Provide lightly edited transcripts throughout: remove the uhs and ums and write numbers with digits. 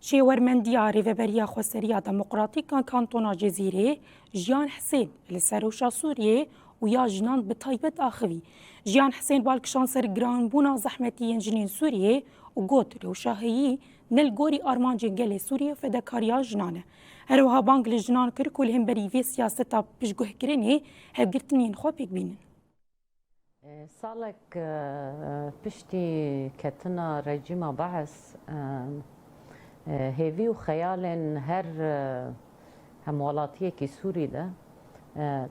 شێوەرمەندیە ڕێڤەبەریە خۆسەریە دەموقراتیکان کانتۆنا جێزیرێ ژیان حسێن li serrûşa Sûriyê û ya jinan bi taybet axivî. Jiyan Hesên balkişan ser giranbûna zehmetiyên jinên Sûriyê û got rewşahiyî nel gorî armancên gelê Sûriye fedekariya jinan e. Her wiha bang li jinan kir ku li hemberî vê siyaseta piştguhkirinê hevgirtinên xwe pêk bînin. Salek piştî ketina rejîma Baes hêvî û xeyalên her hemwelatiyekî Sûrî de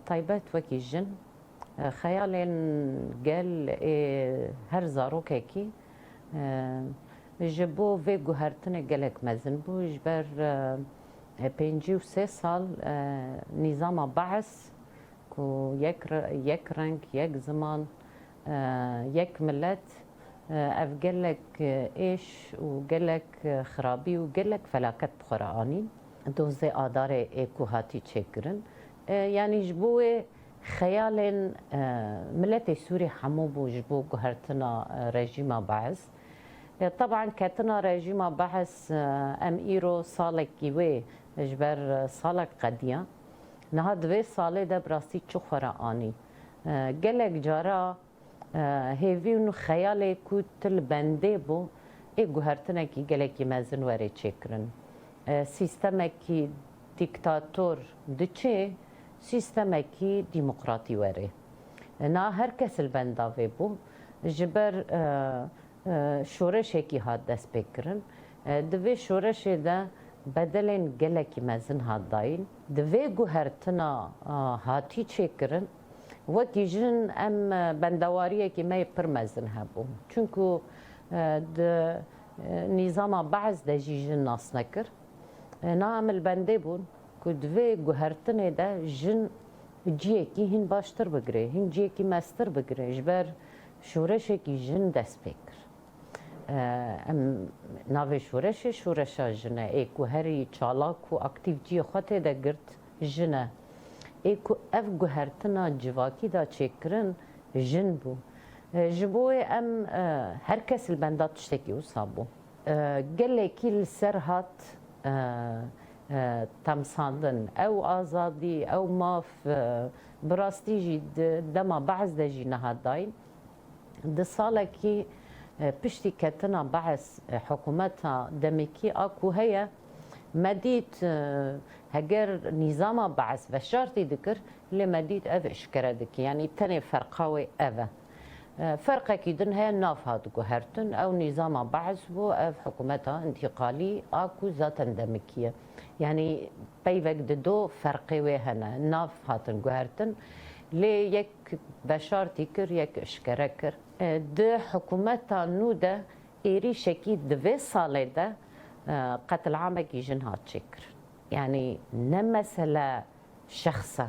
taybet wekî jin xeyalên gel ê her zarokekî ji bo vê guhertinê gelek mezin bû ji ber 53 sal nîzama Baes ku yek reng, yek ziman, yek millet ev gelek êş û gelek xirabî û gelek felaket bi xwe re anîn dozê adarê ê ku hatî çêkirin yanî ji bo wê xeyalên milletê Sûrî hemû bû ji bo guhertina rejîma Baes. Taban ketina rejîma Baes em îro salekî wê ji ber salek qediya niha di vê salê de bi rastî çi xwe re anî gelek cara hêvîn û xeyalê ku tu li bendê bû ê guhertinekî gelekî mezin were çêkirin. Sîstemekî dîktator diçe sîstemekî dîmokratî were. Niha her kes li benda vê bû ji ber şoreşekî hat destpêkirin. Di vê şoreşê de bedelên gelekî mezin hat dayîn. Di vê guhertina hatî çêkirin wekî jin em bendewariyekî me pir mezin hebû. Çunku di nîzama Baes de jî jin nas nekir. Niha em li bendê bûn ku di vê guhertinê de jin ciyekî hîn baştir bigire, hîn ciyekî mestir bigire ji ber şoreşekî jin dest pê kir. Em navê şoreşê şoreşa jin e ê ku herî çalak û aktiv ciyê xwe tê de girt jin e. Ê ku ev guhertina civakî da çêkirin jin bû. Ji bo wê em her kes li benda tiştekî wisa bû. Gelekî li ser hat temsandin ew azadî ew maf bi rastî jî dema Baes de jî nehat dayîn. Di salekî piştî ketina Baes hikûmeta demekî a ku heye me dît heger nîzama Baes veşartî dikir lê me dît ev eşkere dikir yanî tenê ferqa wê ev e. Ferqekî din heye nav hat guhertin ew nîzama Baes bû ev hikûmeta întîqalî a ku zaten demekî ye. Yanî peyvek di do ferqê wê hene nav hatin guhertin lê yek veşartî kir yek eşkere kir. Di hikûmeta nû de êrîşekî di vê salê de qetilhamekî jin hat çêkirin. Yani ne mesele şexse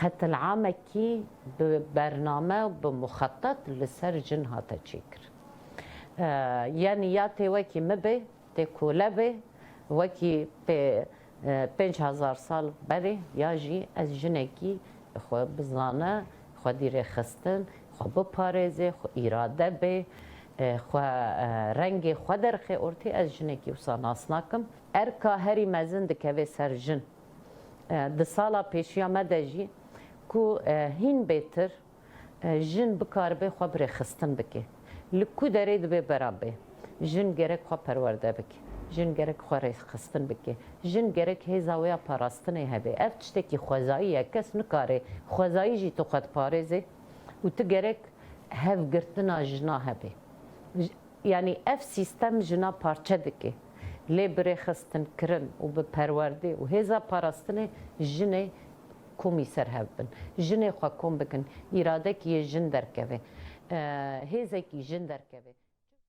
qetilhamekî bi bername bi muxetat li ser jin hate çêkirin. Yani ya tê wekî me bê tê kole bê wekî pê 5000 sal berê ya jî ez jinekî xwe bizane xwe dîrê xistin xwe biparêzê xwe îrade bê xwe rengê xwe derxê ortê ez jinekî wisa nas nakim. Erka herî mezin dikeve ser jin. Di sala pêşiya me de jî ku hîn bêtir jin bikaribe xwe birê xistin bike. Li ku derê dibe berabe jin gerek xwe perwerde bike. Jin gerek xwe rêxistin bike. Jin gerek hêza wê ya parastinê hebe. Ev tiştekî xwezayî ye kes nikare xwezayî jî tu xwe diparêzê û tu gerek hevgirtina jina hebe. Yani ev sîstem jina parçe dike. Lê birê xistin kirin û bi perwerdê û hêza parastinê jinê komî serhev bin. Jinê xwe kom bikin. Îradekî yê jin derkeve. Hêzekî jin derkeve.